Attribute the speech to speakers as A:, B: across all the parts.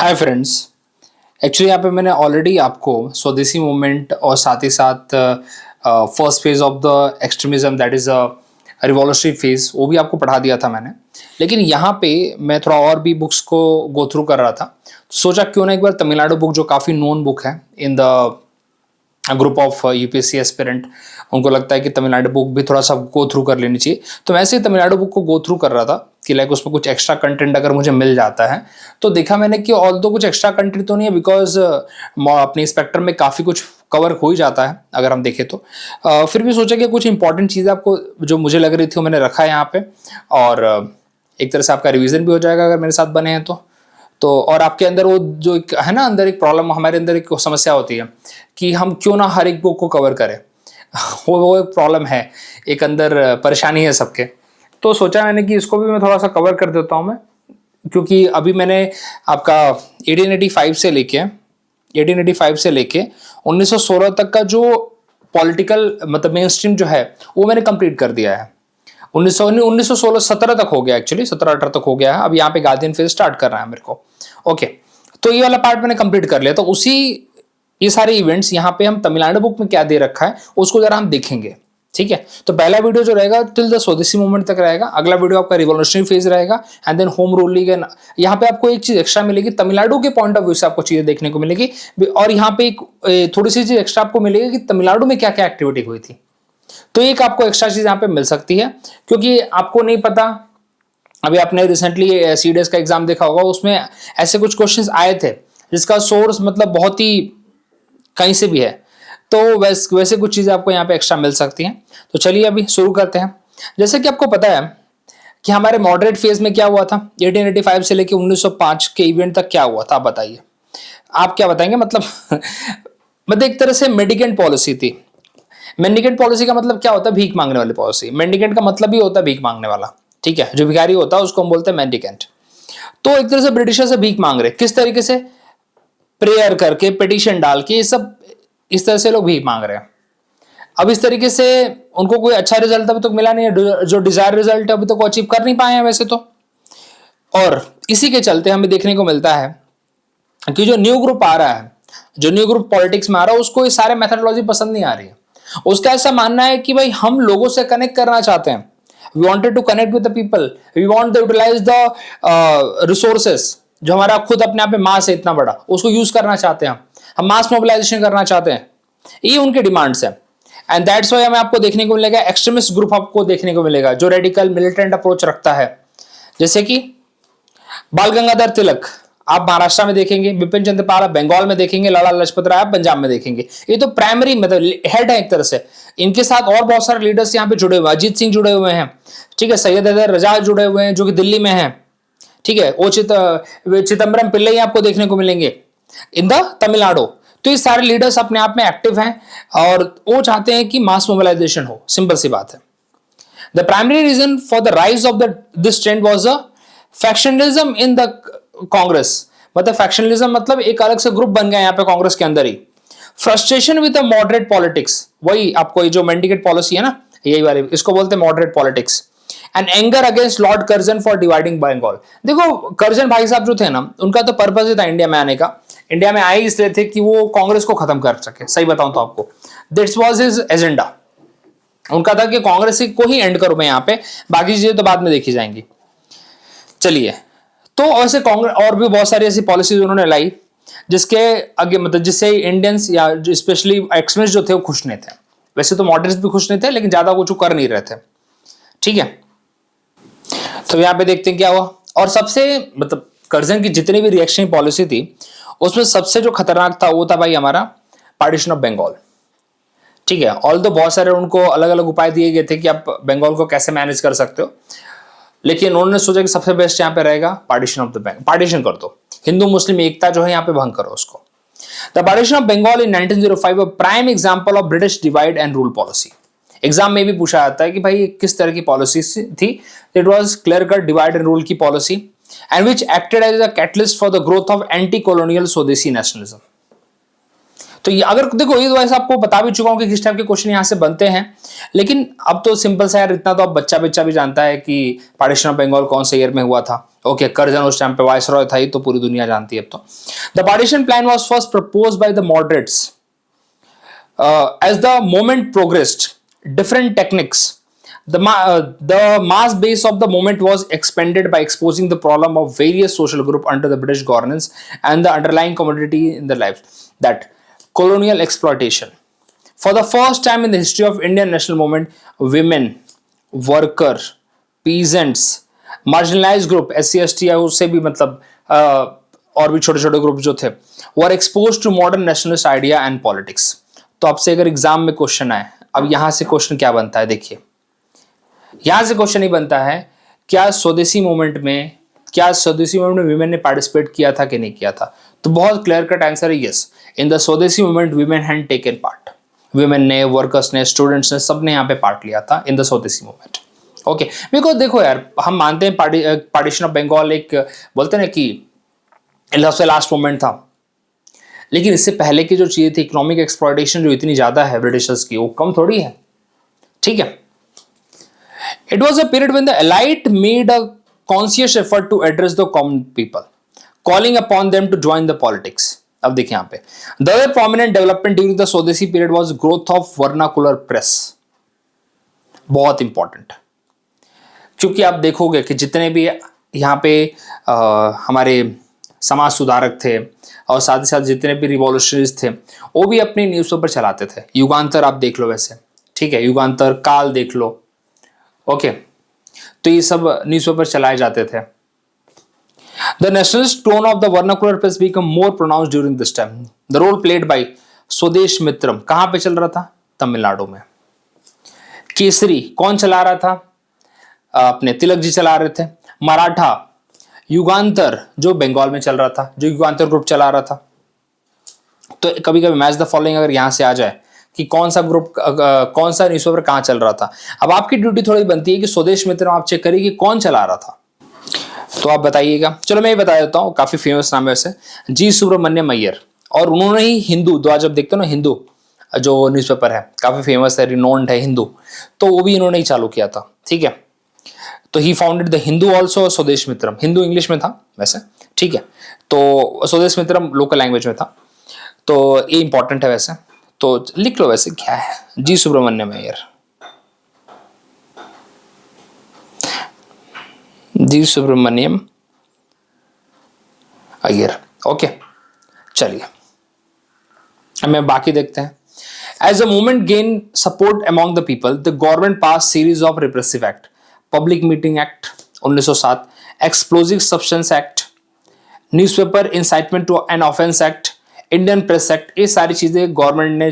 A: Hi friends. Actually यहाँ पे मैंने ऑलरेडी आपको स्वदेशी मूवमेंट और साथ ही साथ first phase of the extremism that is a revolutionary phase वो भी आपको पढ़ा दिया था मैंने। लेकिन यहाँ पे मैं थोड़ा और भी बुक्स को गो थ्रू कर रहा था, सोचा क्यों ना एक बार तमिलनाडु बुक जो काफ़ी नोन बुक है in the group of UPSC aspirant, उनको लगता है कि तमिलनाडु बुक भी थोड़ा सा गो थ्रू कर लेनी चाहिए। तो मैं ऐसे ही तमिलनाडु बुक को गो थ्रू कर रहा था कि लाइक उसमें कुछ एक्स्ट्रा कंटेंट अगर मुझे मिल जाता है तो देखा मैंने कि ऑल दो कुछ एक्स्ट्रा कंटेंट तो नहीं है, बिकॉज अपने स्पेक्ट्रम में काफ़ी कुछ कवर हो ही जाता है अगर हम देखें तो। फिर भी सोचा कि कुछ इंपॉर्टेंट चीज़ें आपको जो मुझे लग रही थी वो मैंने रखा है यहाँ पे, और एक तरह से आपका रिविजन भी हो जाएगा अगर मेरे साथ बने हैं तो और आपके अंदर वो जो एक है ना, अंदर एक प्रॉब्लम, हमारे अंदर एक समस्या होती है कि हम क्यों ना हर एक बुक को कवर करें। वो एक प्रॉब्लम है, एक अंदर परेशानी है सबके। तो सोचा मैंने कि इसको भी मैं थोड़ा सा कवर कर देता हूँ मैं, क्योंकि अभी मैंने आपका 1885 से लेके 1916 तक का जो पॉलिटिकल मतलब मेन स्ट्रीम जो है वो मैंने कंप्लीट कर दिया है। 1916 17 तक हो गया, एक्चुअली 17-18 तक हो गया है। अब यहाँ पे गार्जियन फेज स्टार्ट कर रहा है मेरे को। ओके, तो ये वाला पार्ट मैंने कंप्लीट कर लिया। तो उसी ये सारे इवेंट्स यहाँ पे हम तमिलनाडु बुक में क्या दे रखा है उसको जरा हम देखेंगे, ठीक है। तो पहला वीडियो जो रहेगा टिल द स्वदेशी मूवमेंट तक रहेगा, अगला वीडियो आपका रिवॉल्यूशनरी फेज रहेगा, एंड देन होम रूलिंग। यहाँ पे आपको एक चीज एक्स्ट्रा मिलेगी, तमिलनाडु के पॉइंट ऑफ व्यू से आपको चीजें देखने को मिलेगी। और यहाँ पे एक थोड़ी सी चीज एक्स्ट्रा आपको मिलेगी कि तमिलनाडु में क्या क्या एक्टिविटी हुई थी। तो एक आपको एक्स्ट्रा चीज यहाँ पे मिल सकती है, क्योंकि आपको नहीं पता। अभी आपने रिसेंटली सीडीएस का एग्जाम देखा होगा, उसमें ऐसे कुछ क्वेश्चंस आए थे जिसका सोर्स मतलब बहुत ही कहीं से भी है। तो वैसे कुछ चीजें आपको यहाँ पे एक्स्ट्रा मिल सकती हैं। तो चलिए अभी शुरू करते हैं। जैसे कि आपको पता है कि हमारे मॉडरेट फेज में क्या हुआ था, 1885 से लेकर 1905 के इवेंट तक क्या हुआ था, आप बताइए। आप क्या बताएंगे? मतलब एक तरह से मेडिकेंट पॉलिसी थी। मेंडिकेंट पॉलिसी का मतलब क्या होता है? भीख मांगने वाली पॉलिसी। मेंडिकेंट का मतलब ही होता है भीख मांगने वाला, ठीक है। जो भिखारी होता है उसको हम बोलते हैं मेंडिकेंट। तो एक तरह से ब्रिटिशर से भीख मांग रहे, किस तरीके से? प्रेयर करके, पिटीशन डाल के, ये सब इस तरह से लोग भीख मांग रहे हैं। अब इस तरीके से उनको कोई अच्छा रिजल्ट अभी तक मिला नहीं है, जो डिजायर रिजल्ट अभी तक वो अचीव कर नहीं पाए हैं वैसे तो। और इसी के चलते हमें देखने को मिलता है कि जो न्यू ग्रुप आ रहा है, जो न्यू ग्रुप पॉलिटिक्स में आ रहा है, उसको ये सारे मेथोडोलॉजी पसंद नहीं आ रही है। उसका ऐसा मानना है कि भाई हम लोगों से कनेक्ट करना चाहते हैं, we wanted to connect with the people, we want to utilise the resources. जो हमारा खुद अपने आप में मास है इतना बड़ा, उसको यूज करना चाहते हैं हम मास मोबिलाइजेशन करना चाहते हैं। ये उनके डिमांड्स हैं, एंड दैट्स व्हाई हमें आपको देखने को मिलेगा एक्सट्रीमिस्ट ग्रुप आपको देखने को मिलेगा जो रेडिकल मिलिटेंट अप्रोच रखता है। जैसे कि बाल गंगाधर तिलक आप महाराष्ट्र में देखेंगे, बिपिन चंद्र पाल बंगाल में देखेंगे, लाला लाजपत राय आप पंजाब में देखेंगे। ये तो प्राइमरी मतलब हेड है एक तरह से। इनके साथ और बहुत सारे लीडर्स यहाँ पे जुड़े हुए हैं। अजीत सिंह जुड़े हुए हैं, ठीक है। सैयद अहमद रजा जुड़े हुए हैं जो कि दिल्ली में है, ठीक है। वो चिदम्बरम पिल्लई आपको देखने को मिलेंगे इन द तमिलनाडु। तो ये सारे लीडर्स अपने आप में एक्टिव हैं और वो चाहते हैं कि मास मोबिलाइजेशन हो। सिंपल सी बात है। The primary reason for the rise of this trend was a factionalism in the Congress. मतलब फैक्शनलिज्म मतलब एक अलग से ग्रुप बन गया यहाँ पे कांग्रेस के अंदर ही। Frustration with the moderate politics, वही आपको ये जो मेंडिकेट पॉलिसी है ना, यही वाली, इसको बोलते हैं moderate politics. And anger against Lord Curzon for dividing Bengal. देखो कर्जन भाई साहब जो थे ना, उनका तो पर्पस ही था इंडिया में आने का। इंडिया में आए इसलिए थे कि वो कांग्रेस को खत्म कर सके। सही बताऊं तो आपको दैट्स वाज हिज एजेंडा। उनका था कि कांग्रेस को ही एंड करूं मैं यहाँ पे, बाकी चीजें तो बाद में देखी जाएंगी। चलिए, तो ऐसे कांग्रेस और भी बहुत सारी ऐसी पॉलिसीज उन्होंने लाई जिसके आगे मतलब जिससे इंडियंस या स्पेशली एक्सट्रीमिस्ट जो थे वो खुश नहीं थे। वैसे तो मॉडरेट्स भी खुश नहीं थे, लेकिन ज्यादा कुछ कर नहीं रहे थे, ठीक है। तो यहाँ पे देखते हैं क्या हुआ। और सबसे मतलब कर्जन की जितनी भी रिएक्शनरी पॉलिसी थी उसमें सबसे जो खतरनाक था वो था भाई हमारा पार्टीशन ऑफ बंगाल, ठीक है। ऑल दो बहुत सारे उनको अलग अलग उपाय दिए गए थे कि आप बंगाल को कैसे मैनेज कर सकते हो, लेकिन उन्होंने सोचा कि सबसे बेस्ट यहाँ पे रहेगा partition of the Bengal. Partition कर दो, हिंदू मुस्लिम एकता जो है यहाँ पे भंग करो उसको। The partition of Bengal in 1905 a prime example of British divide and rule policy. Exam में भी पूछा जाता है कि भाई किस तरह की पॉलिसी थी। It was clear cut divide and rule की policy and which acted as a catalyst for the growth of anti colonial swadeshi nationalism. तो ये अगर देखो, ये तो वैसे आपको बता भी चुका हूं कि किस टाइप के क्वेश्चन यहाँ से बनते हैं, लेकिन अब तो सिंपल सा यार, इतना तो अब बच्चा बच्चा भी जानता है कि पार्टीशन ऑफ बंगाल कौन से ईयर में हुआ था। ओके, करजन उस टाइम पे वायसरॉय था, ये तो पूरी दुनिया जानती है अब तो। The partition plan was first proposed by the moderates as the movement progressed. Different techniques, the mass base of the movement was expanded by exposing the problem of various social group under the British governance and the underlying commodity in their lives, that colonial exploitation. For the first time in the history of Indian national movement, women, worker, peasants, marginalized group, SC ST है उससे भी मतलब और भी छोटे छोटे group जो थे, were exposed to modern nationalist idea and politics. तो आपसे अगर एग्जाम में क्वेश्चन आए, अब यहां से क्वेश्चन क्या बनता है, देखिए यहां से क्वेश्चन ही बनता है, क्या स्वदेशी मूवमेंट में वीमेन ने पार्टिसिपेट किया था कि नहीं किया था। तो बहुत क्लियर कट आंसर है यस, इन द स्वदेशी movement women had taken part. Women ने, वर्कर्स ने, स्टूडेंट्स ने, सबने यहाँ पे पार्ट लिया था इन द स्वदेशी मूवमेंट। ओके, बिकॉज देखो यार, हम मानते हैं पार्टीशन ऑफ बंगाल एक बोलते हैं ना कि सबसे लास्ट मूवमेंट था, लेकिन इससे पहले की जो चीजें थी, इकोनॉमिक एक्सप्लॉयटेशन जो इतनी ज्यादा है ब्रिटिशर्स की, वो कम थोड़ी है। ठीक है, it was a period when the elite made a conscious effort to address the common people, calling upon them to join the politics. अब देखिए यहाँ पे the other prominent development during the swadeshi period was growth of vernacular press. बहुत important, क्योंकि आप देखोगे कि जितने भी यहाँ पे हमारे समाज सुधारक थे और साथ ही साथ जितने भी रिवॉल्यूशनरीज थे, वो भी अपने न्यूज़पेपर चलाते थे। युगांतर आप देख लो वैसे, ठीक है, युगांतर, काल देख लो। ओके, तो ये सब न्यूज़पेपर चलाए जाते थे। The nationalist tone of the vernacular press become more pronounced during this time. The role played by Swadesh Mitram कहां पे चल रहा था, तमिलनाडु में। केसरी कौन चला रहा था, अपने तिलक जी चला रहे थे। मराठा युगांतर जो बंगाल में चल रहा था, जो युगांतर ग्रुप चला रहा था। तो कभी कभी मैच द फॉलोइंग अगर यहां से आ जाए कि कौन सा ग्रुप, कौन सा न्यूज़पेपर कहां चल रहा था, अब आपकी ड्यूटी थोड़ी बनती है कि स्वदेश मित्र आप चेक करिए कि कौन चला रहा था, तो आप बताइएगा। चलो मैं ये बता देता हूँ, काफी फेमस नाम है वैसे, जी सुब्रमण्यम अय्यर। और उन्होंने ही हिंदू, तो आज जब देखते हो ना हिंदू जो न्यूज़पेपर है, काफी फेमस है, रिनोन्ड है हिंदू, तो वो भी इन्होंने ही चालू किया था। ठीक है, तो ही फाउंडेड द हिंदू ऑल्सो, स्वदेश मित्रम। हिंदू इंग्लिश में था वैसे, ठीक है, तो स्वदेश मित्रम लोकल लैंग्वेज में था। तो ये इंपॉर्टेंट है वैसे, तो लिख लो वैसे क्या है, जी सुब्रमण्यम अय्यर, जी सुब्रमण्यम अय्यर। ओके, चलिए अब मैं बाकी देखते हैं। As the movement gained support among the people, the government passed series of repressive act, Public Meeting Act 1907, Explosive Substance Act, Newspaper Incitement to an Offence Act, Indian Press Act। ये सारी चीजें government ने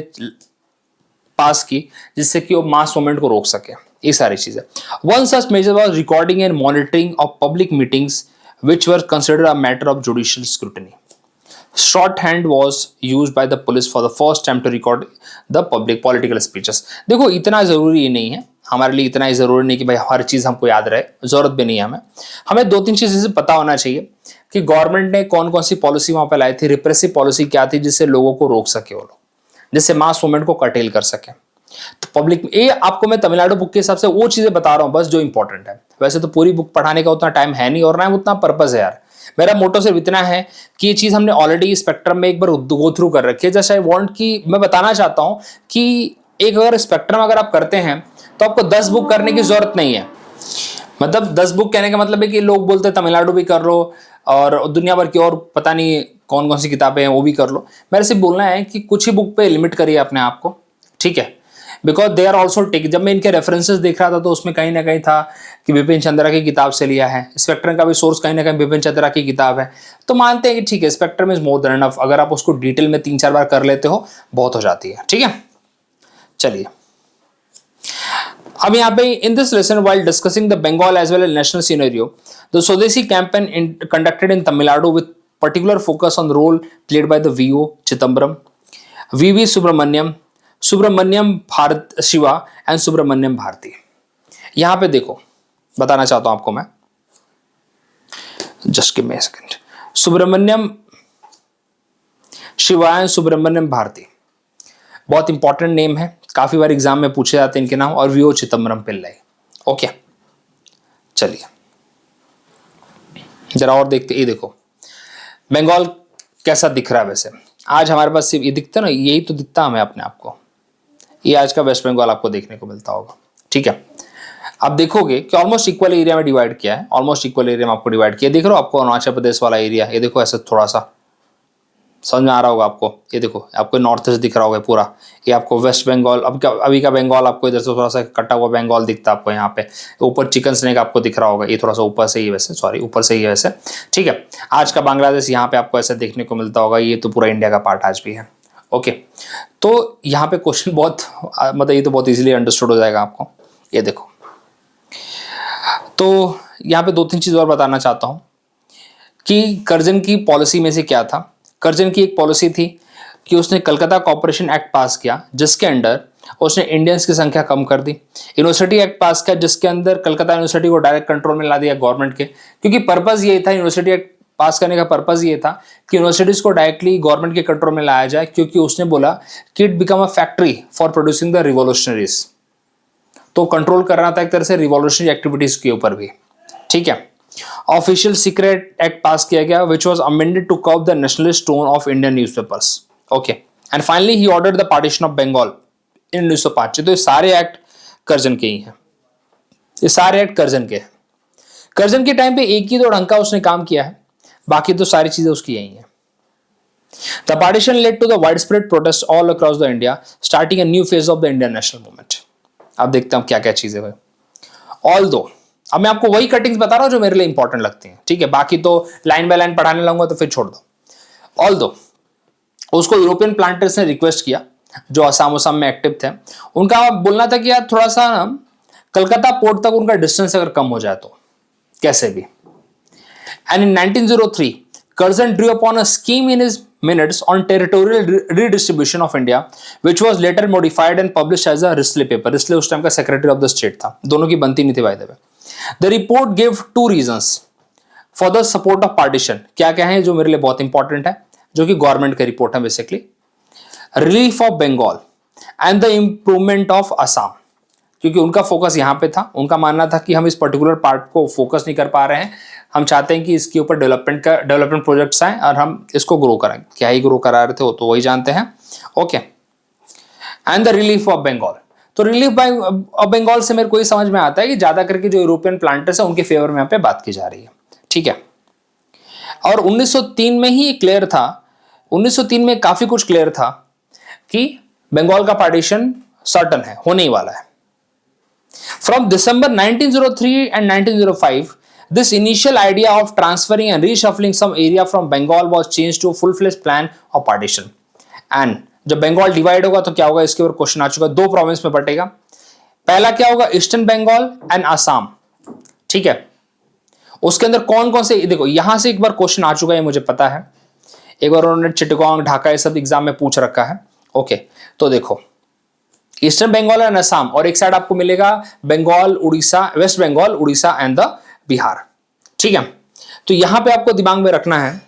A: पास की जिससे कि वो mass movement को रोक सके, ये सारी चीजें। One such major was recording and monitoring of public meetings which were considered a matter of judicial scrutiny. Shorthand was used by the police for the first time to record the public political speeches। देखो इतना जरूरी नहीं है हमारे लिए, इतना ही जरूरी नहीं कि भाई हर चीज हमको याद रहे, जरूरत भी नहीं है हमें दो तीन चीजें पता होना चाहिए कि गवर्नमेंट ने कौन कौन सी पॉलिसी वहां पे लाई थी, रिप्रेसिव पॉलिसी क्या थी जिससे लोगों को रोक सके वो लोग, जिससे मास मूवमेंट को कर्टेल कर सके। तो पब्लिक, ये आपको मैं तमिलनाडु बुक के हिसाब से वो चीजें बता रहा हूं बस जो इंपॉर्टेंट है। वैसे तो पूरी बुक पढ़ाने का उतना टाइम है नहीं और ना उतना पर्पस है यार। मेरा मोटो सिर्फ इतना है कि ये चीज हमने ऑलरेडी स्पेक्ट्रम में एक बार गो थ्रू कर रखी है। जस्ट आई वांट कि मैं बताना चाहता हूं कि एक अगर स्पेक्ट्रम अगर आप करते हैं तो आपको 10 बुक करने की जरूरत नहीं है। मतलब 10 बुक कहने का मतलब है कि लोग बोलते हैं तमिलनाडु भी कर लो और दुनिया भर की और पता नहीं कौन कौन सी किताबें हैं वो भी कर लो। मेरे से बोलना है कि कुछ ही बुक पे लिमिट करिए अपने आप को, ठीक है, because they are also take. जब मैं इनके रेफरेंसेस देख रहा था तो उसमें कहीं ना कहीं था कि बिपिन चंद्रा की किताब से लिया है, स्पेक्ट्रम का भी सोर्स कहीं ना कहीं बिपिन चंद्रा की किताब है। तो मानते हैं कि ठीक है, spectrum is more than enough, अगर आप उसको डिटेल में 3-4 बार कर लेते हो बहुत हो जाती है। ठीक है, चलिए अब यहाँ पे in this lesson while discussing the Bengal as well as national scenario, the swadeshi campaign conducted in Tamil Nadu with particular focus on role played by the VO Chidambaram, VV Subramaniam, Subramaniam Bharat Shiva and Subramaniam Bharati. यहां पे देखो बताना चाहता हूं आपको मैं, just give me a second. Subramaniam Shiva and Subramaniam Bharati, बहुत important name है, काफी बार एग्जाम में पूछे जाते हैं इनके नाम, और वीओ चिदम्बरम पिल्लाई। ओके, चलिए जरा और देखते। ये देखो बंगाल कैसा दिख रहा है। वैसे आज हमारे पास सिर्फ ये दिखता ना, यही तो दिखता हमें अपने आप को। ये आज का वेस्ट बंगाल आपको देखने को मिलता होगा। ठीक है, आप देखोगे कि ऑलमोस्ट इक्वल एरिया में डिवाइड किया है, ऑलमोस्ट इक्वल एरिया में आपको डिवाइड किया। देख रहे हो आपको अरुणाचल प्रदेश वाला एरिया, ये देखो ऐसा थोड़ा सा समझ में आ रहा होगा आपको। ये देखो आपको नॉर्थ ईस्ट दिख रहा होगा पूरा, ये आपको वेस्ट बंगाल, अभी का बंगाल आपको इधर से थोड़ा सा कटा हुआ बंगाल दिखता है आपको यहाँ पे। ऊपर चिकन स्नेक आपको दिख रहा होगा, ये थोड़ा सा ऊपर से ही वैसे, सॉरी ऊपर से ही है वैसे। ठीक है, आज का बांग्लादेश यहाँ पे आपको ऐसा देखने को मिलता होगा, ये तो पूरा इंडिया का पार्ट आज भी है। ओके, तो यहाँ पे क्वेश्चन बहुत मतलब ये तो बहुत इजीली अंडरस्टूड हो जाएगा आपको। ये देखो, तो यहाँ पे दो तीन चीज़ और बताना चाहता हूँ कि कर्जन की पॉलिसी में से क्या था। कर्जन की एक पॉलिसी थी कि उसने कलकत्ता कॉर्पोरेशन एक्ट पास किया, जिसके अंडर उसने इंडियंस की संख्या कम कर दी। यूनिवर्सिटी एक्ट पास किया, जिसके अंदर कलकत्ता यूनिवर्सिटी को डायरेक्ट कंट्रोल में ला दिया गवर्नमेंट के, क्योंकि पर्पज़ ये था, यूनिवर्सिटी एक्ट पास करने का पर्पज़ ये था कि यूनिवर्सिटीज़ को डायरेक्टली गवर्नमेंट के कंट्रोल में लाया जाए, क्योंकि उसने बोला कि it become a factory for producing the revolutionaries. तो कंट्रोल कर रहा था एक तरह से रिवॉल्यूशनरी एक्टिविटीज के ऊपर भी। ठीक है, ऑफिशियल सीक्रेट एक्ट पास किया गया, which was amended to curb the nationalist tone of Indian newspapers. Okay, and finally he ordered the partition of Bengal in 1905। तो ये सारे एक्ट कर्जन के ही हैं, ये सारे एक्ट कर्जन के हैं। कर्जन के टाइम पे एक ही दो ढंग का उसने काम किया है, बाकी तो सारी चीजें उसकी यही हैं। The partition led to the widespread protests all across the India, starting a new phase of the Indian national movement. अब देखते हैं क्या क्या चीजें हुई। ऑल दो, अब मैं आपको वही कटिंग्स बता रहा हूं जो मेरे लिए इंपॉर्टेंट लगती हैं। ठीक है, बाकी तो लाइन बाय लाइन पढ़ाने लगूंगा तो फिर छोड़ दो। ऑल दो, उसको यूरोपियन प्लांटर्स ने रिक्वेस्ट किया जो असम असम में एक्टिव थे। उनका बोलना था कि यार थोड़ा सा कलकत्ता पोर्ट तक उनका डिस्टेंस अगर कम हो जाए तो कैसे भी। And in 1903 Curzon drew upon a scheme in his minutes on territorial redistribution of India, which was later modified and published as a Risley paper. Risley उस टाइम का सेक्रेटरी ऑफ द स्टेट था, दोनों की बनती नहीं थी by the way. The report gave two reasons for the support of partition. क्या क्या है जो मेरे लिए बहुत इंपॉर्टेंट है, जो कि गवर्नमेंट का रिपोर्ट है basically. Relief of Bengal and the improvement of Assam, क्योंकि उनका फोकस यहाँ पे था। उनका मानना था कि हम इस पर्टिकुलर पार्ट को फोकस नहीं कर पा रहे हैं, हम चाहते हैं कि इसके ऊपर डेवलपमेंट प्रोजेक्ट्स आए और हम इसको ग्रो कराएं। क्या ही ग्रो करा रहे थे वो तो वही जानते हैं। Okay, and the relief of Bengal. तो रिलीफ ऑफ बंगाल से मेरे को ये समझ में आता है कि ज्यादा करके जो यूरोपियन प्लांटर्स है उनके फेवर में यहाँ पे बात की जा रही है। ठीक है, और 1903 में ही क्लियर था, 1903 में काफी कुछ क्लियर था कि बंगाल का पार्टीशन सर्टन है, होने ही वाला है। From December 1903 and 1905, this initial idea of transferring and reshuffling some area from Bengal was changed to a full-fledged plan of partition. And जब बंगाल डिवाइड होगा तो क्या होगा, इसके ऊपर क्वेश्चन आ चुका है। दो प्रोविंस में बटेगा। पहला क्या होगा, ईस्टर्न बंगाल एंड आसाम। ठीक है, उसके अंदर कौन कौन से, देखो यहां से एक बार क्वेश्चन आ चुका है, मुझे पता है। एक बार उन्होंने चिटगांव, ढाका ये सब एग्जाम में पूछ रखा है। ओके, तो देखो ईस्टर्न बंगाल एंड असम, और एक साइड आपको मिलेगा Bengal, Orissa, west Bengal, Orissa and the Bihar. ठीक है, तो यहां पे आपको दिमाग में रखना है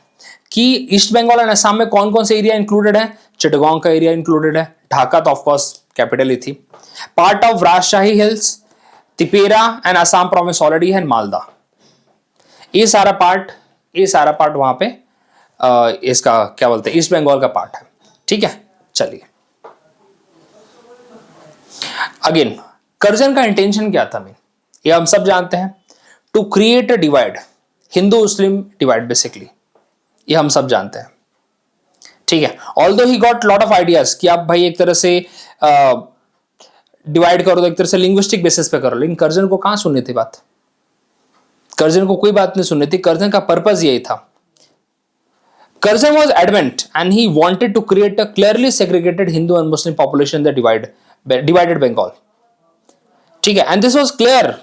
A: कि ईस्ट बंगाल एंड असम में कौन कौन से एरिया इंक्लूडेड है। चिटगांव का एरिया इंक्लूडेड है, ढाका तो ऑफकोर्स कैपिटल ही थी, part of Rajshahi hills, Tippera and Assam province already है, मालदा। ये सारा पार्ट वहां पे इसका क्या बोलते हैं, ईस्ट बंगाल का पार्ट है। ठीक है, चलिए अगेन कर्जन का इंटेंशन क्या था, ये हम सब जानते हैं, to create a divide, Hindu Muslim divide basically, ये हम सब जानते हैं। ठीक है, although he got lot of ideas कि आप भाई एक तरह से डिवाइड करो तो एक तरह से लिंग्विस्टिक बेसिस पे करो, लेकिन कर्जन को कहां सुननी थी बात, कर्जन को कोई बात नहीं सुननी थी। कर्जन का पर्पस यही था। Curzon was adamant and he wanted to create a clearly segregated Hindu and Muslim population in the divided Bengal. ठीक है, and this was clear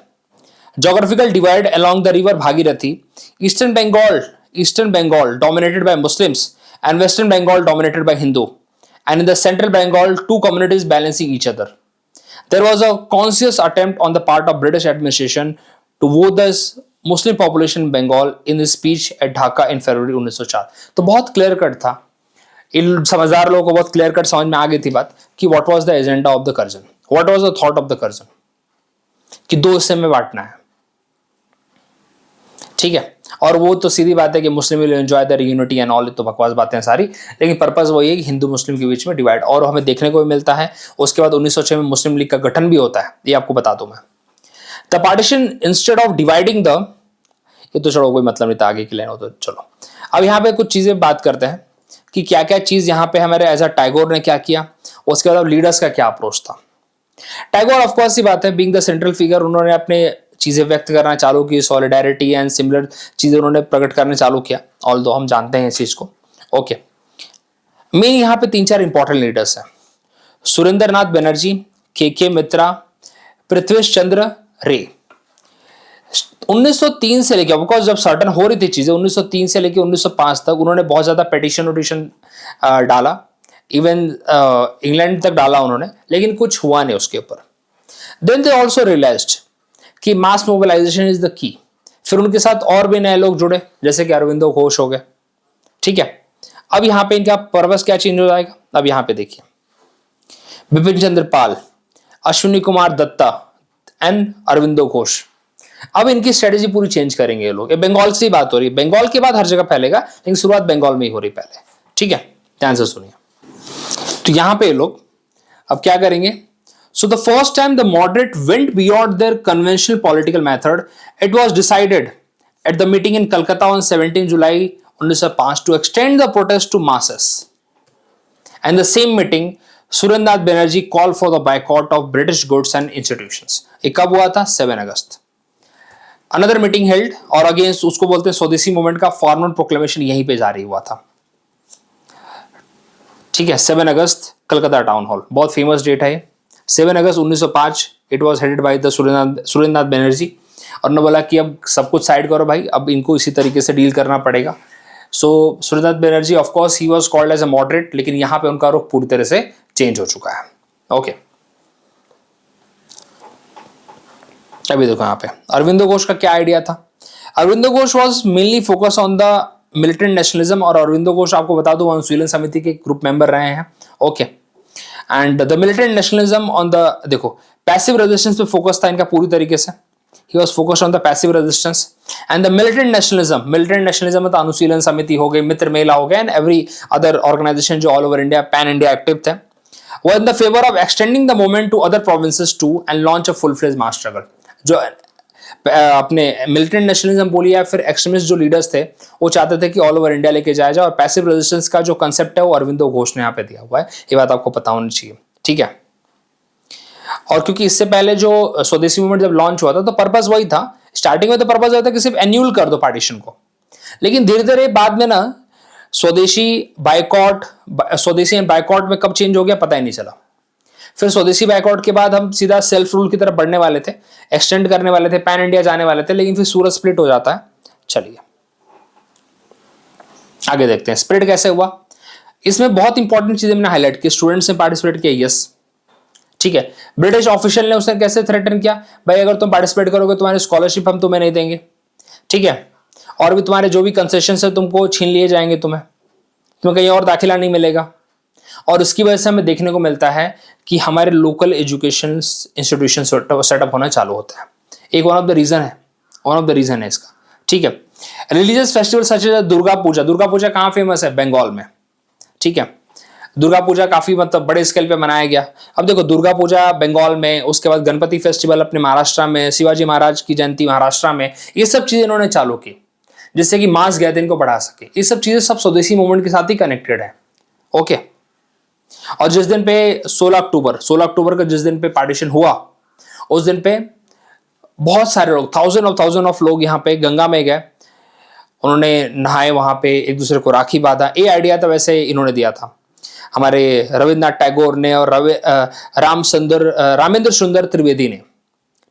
A: geographical divide along the river Bhagirathi. Eastern Bengal dominated by Muslims and Western Bengal dominated by Hindu, and in the central Bengal two communities balancing each other. There was a conscious attempt on the part of British administration to vote the Muslim population Bengal in this speech at Dhaka in February 1904। तो बहुत clear cut था इन समझदार लोगों को बहुत clear cut समझ में आ गई थी बात कि what was the agenda of the Curzon, what was the thought of the Curzon, कि दो हिस्से में बांटना है, ठीक है। और वो तो सीधी बात है कि Muslim will enjoy the unity and all, तो बकवास बातें हैं सारी, लेकिन पर्पस वही है कि हिंदू मुस्लिम के बीच में डिवाइड, और हमें देखने को भी मिलता है। उसके बाद 1906 में मुस्लिम लीग का गठन भी होता है, ये आपको बता दूं मैं। The partition instead of dividing the, ये तो चलो कोई मतलब नहीं था, आगे की लाइन हो तो चलो। अब यहाँ पे कुछ चीजें बात करते हैं कि क्या क्या चीज यहाँ पे हमारे एज अ टैगोर ने क्या किया, उसके बाद लीडर्स का क्या अप्रोच था। टैगोर ऑफ कोर्स ही बात है, बीइंग द सेंट्रल फिगर, उन्होंने अपने चीजें व्यक्त करना चालू की, सॉलिडारिटी एंड सिमिलर चीजें उन्होंने प्रकट करना चालू किया, ऑल दो हम जानते हैं इस चीज को। ओके, मेन यहाँ पे 3-4 इंपॉर्टेंट लीडर्स हैं, सुरेंद्रनाथ बनर्जी, के मित्रा, पृथ्वीश चंद्र रे। 1903 से लेकर, बिकॉज जब सर्टन हो रही थी चीजें, 1903 से लेकर 1905 तक उन्होंने बहुत ज्यादा पेटिशन डाला, इवन इंग्लैंड तक डाला उन्होंने, लेकिन कुछ हुआ नहीं उसके ऊपर। देन दे ऑल्सो रियलाइज्ड कि मास मोबिलाइजेशन इज द की। फिर उनके साथ और भी नए लोग जुड़े, जैसे कि अरविंदो घोष हो गए, ठीक है। अब यहां पे इनका पर्पस क्या चेंज हो जाएगा, अब यहां पे देखिए, बिपिन चंद्र पाल, अश्विनी कुमार दत्ता एंड अरविंदो घोष। अब इनकी स्ट्रेटेजी पूरी चेंज करेंगे ये लोग। ये बंगाल से ही बात हो रही है, बंगाल के बाद हर जगह फैलेगा, लेकिन शुरुआत बंगाल में ही हो रही पहले, ठीक है, ध्यान से सुनिए। तो यहां पे ये लोग अब क्या करेंगे, so the first time the moderate went beyond their conventional political method, it was decided at the meeting in Calcutta on 17 July 1905 to extend the protest to masses. And the same meeting, Surendranath Banerjee called for the boycott of British goods and institutions. ये कब हुआ था, 7 अगस्त। Another meeting held, और against उसको बोलते हैं स्वदेशी movement का फॉर्मल प्रोक्लेमेशन यहीं पे जारी हुआ था, ठीक है, 7 अगस्त कलकत्ता टाउन हॉल, बहुत फेमस डेट है 7 अगस्त 1905। It was headed by the Surendranath Banerjee, और उन्होंने बोला कि अब सब कुछ साइड करो भाई, अब इनको इसी तरीके से डील करना पड़ेगा। So Surendranath Banerjee of course he was called as a moderate, लेकिन यहाँ पे उनका रुख पूरी तरह से चेंज हो चुका है। ओके, अभी देखो यहाँ पे अरविंदो घोष का क्या आइडिया था। Aurobindo Ghosh was mainly focus on the militant nationalism, और अरविंदो घोष आपको बता दूं अनुशीलन समिति के ग्रुप मेंबर रहे हैं। Okay, and the militant nationalism on the, देखो पैसिव रेजिस्टेंस पे फोकस था इनका पूरी तरीके से, he was focused on the passive resistance and the militant nationalism में अनुशीलन समिति हो गई, मित्र मेला हो गया, एंड एवरी अदर ऑर्गेनाइजेशन जो all over India, pan India active थे, वो in the favour of extending the movement to other provinces to and launch a full fledge mass struggle. जो अपने मिलिटेंट नेशनलिज्म बोलिए या फिर एक्सट्रीमिस्ट जो leaders थे, वो चाहते थे कि ऑल ओवर इंडिया लेके जाया जाए, और पैसिव रेजिस्टेंस का जो कंसेप्ट है वो अरविंदो घोष ने यहाँ पे दिया हुआ है, ये बात आपको पता होनी चाहिए, ठीक है। और क्योंकि इससे पहले जो स्वदेशी मूवमेंट जब लॉन्च हुआ था तो पर्पस वही था, स्टार्टिंग में तो पर्पस वही था कि सिर्फ एन्यूल कर दो पार्टीशन को, लेकिन धीरे धीरे बाद में ना स्वदेशी एंड बायकॉट में कब चेंज हो गया पता ही नहीं चला। फिर स्वदेशी बायकॉट के बाद हम सीधा सेल्फ रूल की तरफ बढ़ने वाले थे, एक्सटेंड करने वाले थे, पैन इंडिया जाने वाले थे, लेकिन फिर सूरत स्प्लिट हो जाता है। चलिए आगे देखते हैं स्प्लिट कैसे हुआ। इसमें बहुत इंपॉर्टेंट चीजें मैंने हाईलाइट की, स्टूडेंट्स ने पार्टिसिपेट किया, यस, ठीक है। ब्रिटिश ऑफिशियल ने उसने कैसे थ्रेटन किया, भाई अगर तुम पार्टिसिपेट करोगे तुम्हारी स्कॉलरशिप हम तुम्हें नहीं देंगे, ठीक है, और भी तुम्हारे जो भी कंसेशन है तुमको छीन लिए जाएंगे, तुम्हें कहीं और दाखिला नहीं मिलेगा। और उसकी वजह से हमें देखने को मिलता है कि हमारे लोकल एजुकेशन इंस्टीट्यूशन सेटअप होना चालू होता है। एक वन ऑफ द रीजन है इसका, ठीक है। Religious festival such as Durga Puja कहाँ फेमस है, बंगाल में, ठीक है। दुर्गा पूजा काफी मतलब बड़े स्केल पे मनाया गया। अब देखो दुर्गा पूजा बंगाल में, उसके बाद गणपति फेस्टिवल अपने महाराष्ट्र में, शिवाजी महाराज की जयंती महाराष्ट्र में, ये सब चीजें इन्होंने चालू की जिससे कि मास गैदरिंग को बढ़ा सके। ये सब चीजें सब स्वदेशी मूवमेंट के साथ ही कनेक्टेड है, ओके। और जिस दिन पे 16 अक्टूबर का जिस दिन पे पार्टीशन हुआ, उस दिन पे बहुत सारे लोग, थाउजेंड ऑफ लोग यहाँ पे गंगा में गए, उन्होंने नहाए, वहां पे एक दूसरे को राखी बांधा। ये आइडिया तो वैसे इन्होंने दिया था हमारे रविन्द्रनाथ टैगोर ने और रामेंद्र सुंदर त्रिवेदी ने,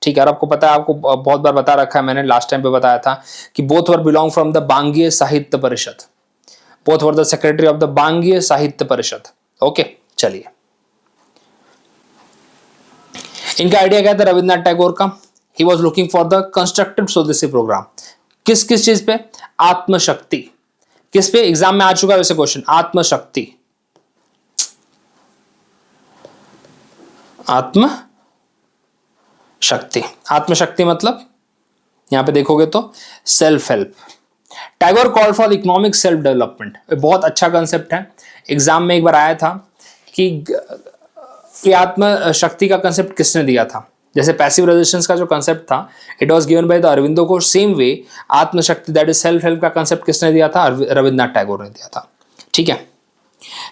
A: ठीक है। और आपको पता है, आपको बहुत बार बता रखा है मैंने, लास्ट टाइम पे बताया था कि both were belong from the Bangiya Sahitya Parishad, both were the secretary of the Bangiya Sahitya Parishad, okay. चलिए इनका आइडिया क्या था रविन्द्रनाथ टैगोर का, he was looking for the constructive स्वदेशी प्रोग्राम। किस चीज पे, आत्मशक्ति। किस पे, एग्जाम में आ चुका है वैसे क्वेश्चन, आत्मशक्ति, आत्म शक्ति। आत्मशक्ति मतलब यहां पे देखोगे तो self help. Tagore call for economic self development, बहुत अच्छा कंसेप्ट है। एग्जाम में एक बार आया था कि ये आत्म शक्ति का कंसेप्ट किसने दिया था। जैसे पैसिव रेजिस्टेंस का जो कंसेप्ट था, it was given by the Aurobindo Ghosh. Same way Atmashakti that is self help का कंसेप्ट किसने दिया था, रविन्द्रनाथ टैगोर ने दिया था। ठीक है।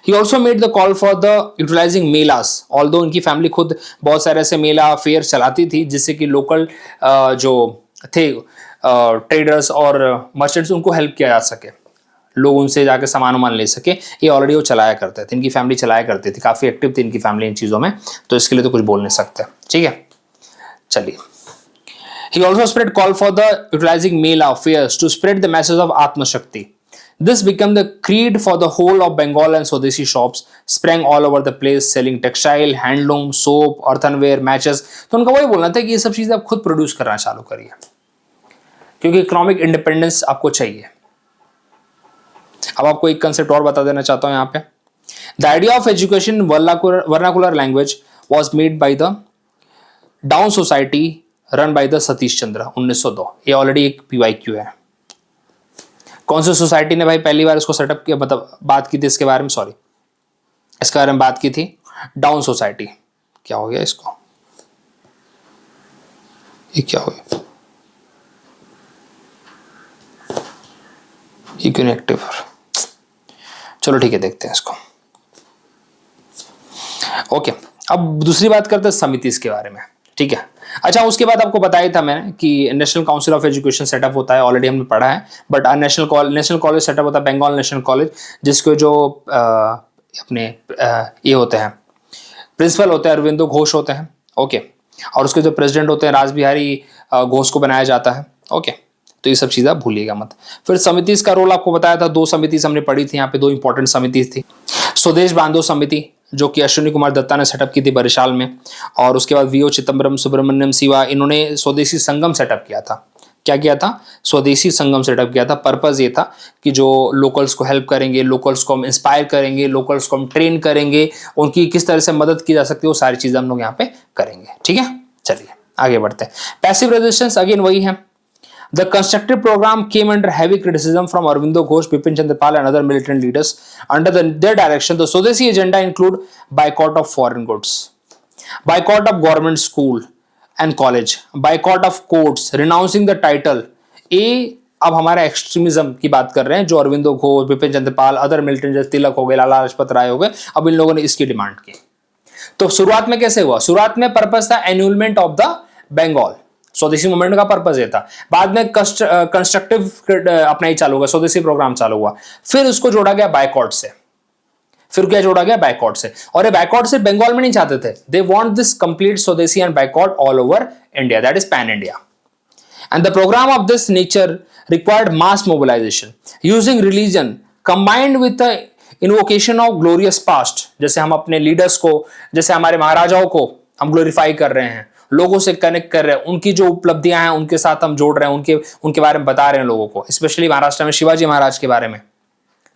A: He also made the call for the utilizing MELAS, although उनकी फैमिली खुद बहुत सारे ऐसे मेला फेयर चलाती थी जिससे कि लोकल जो थे ट्रेडर्स और मर्चेंट्स उनको हेल्प किया जा सके, लोग उनसे जाकर सामान वामान ले सके। ये ऑलरेडी वो चलाया करते थे, इनकी फैमिली चलाया करती थी, काफ़ी एक्टिव थी इनकी फैमिली इन चीज़ों में, तो इसके लिए तो कुछ बोल नहीं सकते। ठीक है, चलिए। He also spread call for the utilizing mela fairs to spread the message of Atma-Shakti. This became the creed for the whole of Bengal, and Swadeshi shops sprang all over the place selling textile, handloom, soap, earthenware, matches. तो उनका वही बोलना था कि ये सब चीज़ें आप खुद प्रोड्यूस करना चालू करिए, क्योंकि इकोनॉमिक इंडिपेंडेंस आपको चाहिए। अब आपको एक कंसेप्ट और बता देना चाहता हूँ यहाँ पे। The idea of education vernacular language was made by the Dawn Society run by the Satish Chandra 1902। ये ऑलरेडी एक PYQ है। कौन सी सोसाइटी ने भाई पहली बार इसको सेटअप किया, मतलब बात की थी इसके बारे में, सॉरी इसके बारे में बात की थी, डाउन सोसाइटी। क्या हो गया इसको, ये क्या हो गया, ये क्यों एक्टिव। चलो ठीक है, देखते हैं इसको। ओके, अब दूसरी बात करते हैं समिति के बारे में। ठीक है, अच्छा उसके बाद आपको बताया था मैंने कि national council of education setup होता है, ऑलरेडी हमने पढ़ा है। बट नेशनल कॉलेज सेटअप होता है, बंगाल नेशनल कॉलेज, जिसको जो अपने ये होते हैं प्रिंसिपल होते हैं अरविंदो घोष होते हैं। ओके, और उसके जो प्रेसिडेंट होते हैं रासबिहारी घोष को बनाया जाता है। ओके, तो ये सब चीज़ आप भूलिएगा मत। फिर समिति का रोल आपको बताया था, 2 समिति हमने पढ़ी थी यहाँ पे, 2 इंपॉर्टेंट समिति थी। स्वदेश बांधो समिति जो कि अश्विनी कुमार दत्ता ने सेटअप की थी बरिशाल में, और उसके बाद VO चिदम्बरम, सुब्रमण्यम सिवा, इन्होंने स्वदेशी संगम सेटअप किया था। क्या किया था, स्वदेशी संगम सेटअप किया था। पर्पस ये था कि जो लोकल्स को हेल्प करेंगे, लोकल्स को हम इंस्पायर करेंगे, लोकल्स को हम ट्रेन करेंगे, उनकी किस तरह से मदद की जा सकती है, वो सारी चीज़ें हम लोग यहाँ पे करेंगे। ठीक है, चलिए आगे बढ़ते हैं। पैसिव रेजिस्टेंस अगेन वही है। The constructive program came under heavy criticism from Aurobindo Ghosh, Bipin Chandra Pal, and other militant leaders. Under their direction, the Swadeshi agenda include boycott of foreign goods, boycott of government school and college, boycott of courts, renouncing the title. ये अब हमारा extremism की बात कर रहे हैं, जो Aurobindo Ghosh, Bipin Chandra Pal, other militant जैसे तिलक हो गए, लाला लाजपत राय हो गए, अब इन लोगों ने इसकी डिमांड की। तो शुरुआत में कैसे हुआ, शुरुआत में पर्पस था एन्यूलमेंट ऑफ द बंगाल, स्वदेशी मूवमेंट का पर्पस ये था। बाद में कंस्ट्रक्टिव अपना ही चालू हुआ, स्वदेशी प्रोग्राम चालू हुआ। फिर उसको जोड़ा गया बायकॉट से। फिर क्या जोड़ा गया, बायकॉट से। और ये बायकॉट से बंगाल में नहीं चाहते थे, they want this complete swadeshi and boycott all over India, that is pan India. And the programme of this nature required mass mobilisation using religion combined with the invocation of glorious past. जैसे हम अपने leaders को, जैसे हमारे महाराजाओं को हम glorify कर रहे हैं, लोगों से कनेक्ट कर रहे हैं, उनकी जो उपलब्धियां हैं उनके साथ हम जोड़ रहे हैं, उनके बारे में बता रहे हैं लोगों को, स्पेशली महाराष्ट्र में शिवाजी महाराज के बारे में।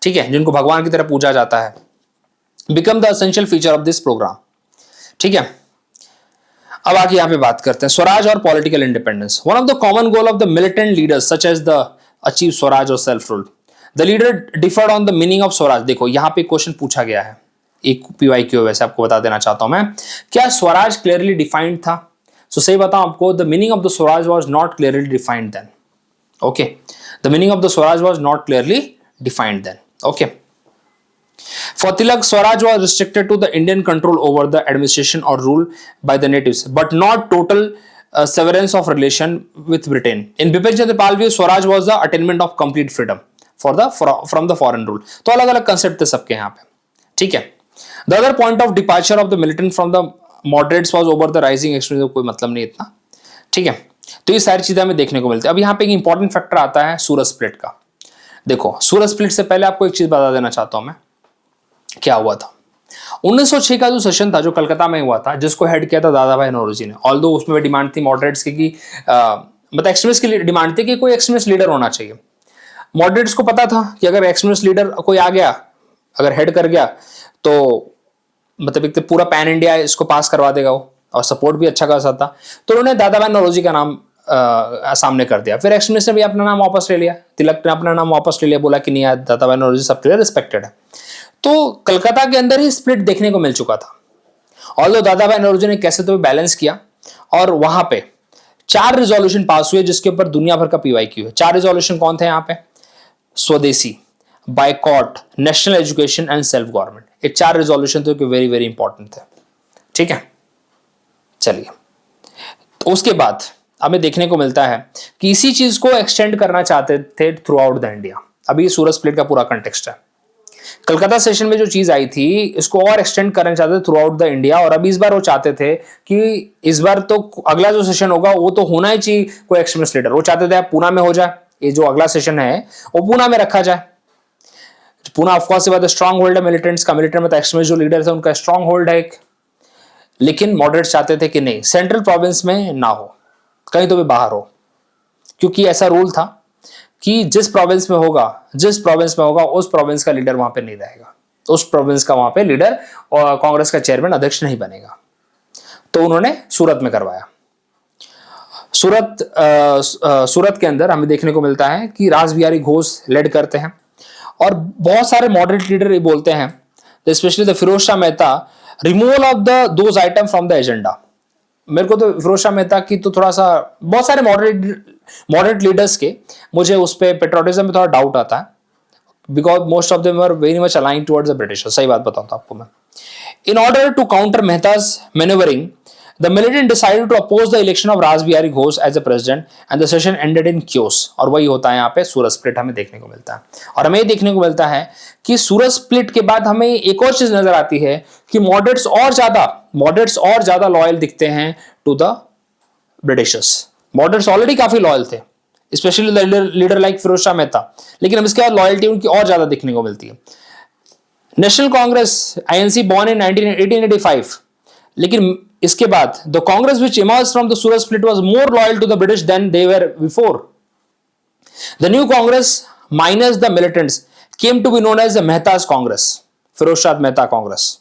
A: ठीक है, जिनको भगवान की तरह पूजा जाता है। Become the essential feature of this programme. ठीक है, अब आगे यहां पे बात करते हैं स्वराज और political independence. One of the common goal of the militant leaders such as the achieve swaraj और self rule. The leader differed on the meaning of swaraj. देखो यहां पे क्वेश्चन पूछा गया है, एक PYQ वैसे आपको बता देना चाहता हूं मैं, क्या स्वराज क्लियरली डिफाइंड था? So सही बताऊं आपको, the meaning of the Swaraj was not clearly defined then. Okay, the meaning of the Swaraj was not clearly defined then. Okay. For Tilak, Swaraj was restricted to the Indian control over the administration or rule by the natives, but not total severance of relation with Britain. In Bipin Chandra Pal view, Swaraj was the attainment of complete freedom from the foreign rule. तो अलग अलग concept थे सबके यहाँ पे। ठीक है। The other point of departure of the militant from the moderates was over the rising extremism, कोई मतलब नहीं इतना। ठीक है, तो ये सारी चीजें हमें देखने को मिलती है। अब यहाँ पे एक इंपॉर्टेंट फैक्टर आता है सूरत स्प्लिट का। देखो सूरत स्प्लिट से पहले आपको एक चीज बता देना चाहता हूं मैं, क्या हुआ था। 1906 का जो सेशन था जो कलकत्ता में हुआ था, जिसको हेड किया था दादा भाई नौरोजी ने। ऑल्दो उसमें डिमांड थी मॉडरेट्स की, मतलब एक्सट्रीमिस्ट की डिमांड थी कि कोई एक्सट्रीमिस्ट लीडर होना चाहिए। मॉडरेट्स को पता था कि अगर एक्सट्रीमिस्ट लीडर कोई आ गया, अगर हेड कर गया, तो मतलब एक तो पूरा पैन इंडिया इसको पास करवा देगा वो, और सपोर्ट भी अच्छा खासा था। तो उन्होंने दादा भाई नौरोजी का नाम सामने कर दिया। फिर एक्स मिनिस्टर भी अपना नाम वापस ले लिया, तिलक ने अपना नाम वापस ले लिया, बोला कि नहीं यार दादा भाई नौरोजी सबके लिए रिस्पेक्टेड है। तो कलकत्ता के अंदर ही स्प्लिट देखने को मिल चुका था। ऑल्दो दादा भाई नौरोजी ने कैसे तो बैलेंस किया, और वहां पे 4 रिजोल्यूशन पास हुए जिसके ऊपर दुनिया भर का पीवाईक्यू है। 4 रिजोल्यूशन कौन थे यहाँ पे? स्वदेशी, boycott, national education and self government. ये 4 रिजोल्यूशन थे, वेरी वेरी इंपॉर्टेंट थे। ठीक है, चलिए। तो उसके बाद हमें देखने को मिलता है कि इसी चीज को एक्सटेंड करना चाहते थे थ्रू आउट द इंडिया। अभी सूरत स्प्लिट का पूरा कंटेक्स्ट है। कलकत्ता सेशन में जो चीज आई थी इसको और एक्सटेंड करना चाहते थे थ्रू आउट द इंडिया, और अभी इस बार वो चाहते थे कि इस बार तो अगला जो सेशन होगा वो तो होना ही चाहिए कोई एक्सट्रीमिस्ट लीडर। वो चाहते थे पूना में हो जाए, ये जो अगला सेशन है वो पूना में रखा जाए। पूना ऑफकोर्स बात स्ट्रांग होल्ड है मिलिटेंट्स का, मिलिटेंट में एक्सट्रीमिस्ट जो लीडर थे उनका स्ट्रांग होल्ड है एक। लेकिन मॉडरेट्स चाहते थे कि नहीं, सेंट्रल प्रोविंस में ना हो, कहीं तो भी बाहर हो, क्योंकि ऐसा रूल था कि जिस प्रोविंस में होगा उस प्रोविंस का लीडर वहां पे नहीं रहेगा, उस प्रोविंस का वहां पे लीडर और कांग्रेस का चेयरमैन अध्यक्ष नहीं बनेगा। तो उन्होंने सूरत में करवाया। सूरत के अंदर हमें देखने को मिलता है कि रासबिहारी घोष लेड करते हैं, और बहुत सारे मॉडरेट लीडर ये बोलते हैं, specially the Firoz Shah Mehta, removal of those item from the agenda. मेरे को तो फिरोज शाह मेहता की तो थोड़ा सा, बहुत सारे मॉडरेट लीडर्स के मुझे उस पर पेट्रोटिज्म में थोड़ा डाउट आता है, because most of them are very much aligned towards the British. सही बात बताऊं तो आपको मैं, in order to counter Mehta's manoeuvring, the militant decided to oppose the election of Rashbehari Ghosh as a president and the session ended in chaos। और वही होता है यहाँ पे सूरत स्प्लिट हमें देखने को मिलता है। और हमें देखने को मिलता है कि सूरत स्प्लिट के बाद हमें एक और चीज नजर आती है कि मॉडरेट्स और ज्यादा लॉयल दिखते हैं to the Britishers. Moderates already काफी लॉयल थे, specially leader like Firoz Shah Mehta, लेकिन अब इसके बाद लॉयल्टी उनकी और ज्यादा दिखने को मिलती है। National Congress INC born in 1885, लेकिन इसके बाद the Congress which emerge from the Surat split was more loyal to the British than they were before. The new Congress minus the militants came to be known as the Mehta's Congress, Firoz Shah Mehta Congress.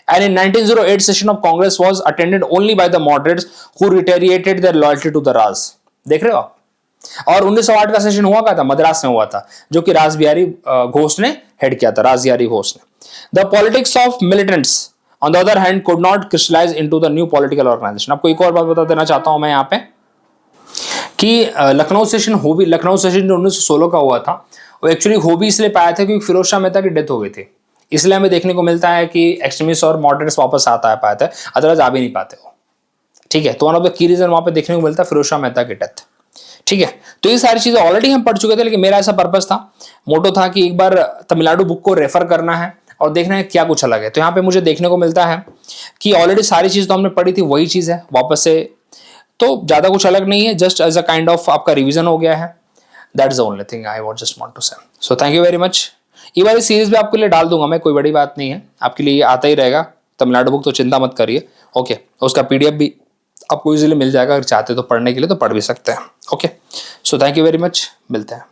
A: And in 1908 session of Congress was attended only by the moderates who reiterated their loyalty to the Ras। देख रहे हो आप? और 1908 का session हुआ क्या था? मद्रास में हुआ था, जो कि रासबिहारी घोष ने हेड किया था, रासबिहारी घोष ने। The politics of militants on the other hand could not crystallize into the new political organization। आपको एक और बात बता देना चाहता हूं मैं यहाँ पे कि लखनऊ सेशन जो 1916 का हुआ था वो एक्चुअली हो भी इसलिए पाया था क्योंकि फिरोज शाह मेहता की डेथ हो गई थी। इसलिए हमें देखने को मिलता है कि एक्सट्रीमिस्ट और मॉडरेट्स वापस पाया था, अदरवाइज आ भी नहीं पाते हो। ठीक है, तो one of the key reason वहां पे देखने को मिलता है फिरोज शाह मेहता की डेथ। ठीक है, तो ये सारी चीजें ऑलरेडी हम पढ़ चुके थे, लेकिन मेरा ऐसा पर्पस था, मोटो था कि एक बार तमिलनाडु बुक को रेफर करना है और देखना है क्या कुछ अलग है। तो यहाँ पे मुझे देखने को मिलता है कि ऑलरेडी सारी चीज तो हमने पढ़ी थी, वही चीज है वापस से, तो ज्यादा कुछ अलग नहीं है, just as a kind of आपका रिवीजन हो गया है। That is the only thing I want just want to say. So thank you very much. ये वाली सीरीज भी आपके लिए डाल दूंगा मैं, कोई बड़ी बात नहीं है, आपके लिए आता ही रहेगा तमिलनाडु बुक, तो चिंता मत करिए। ओके, उसका पीडीएफ भी आपको इजीली मिल जाएगा, अगर चाहते तो पढ़ने के लिए तो पढ़ भी सकते हैं। Okay, so thank you very much, मिलते हैं।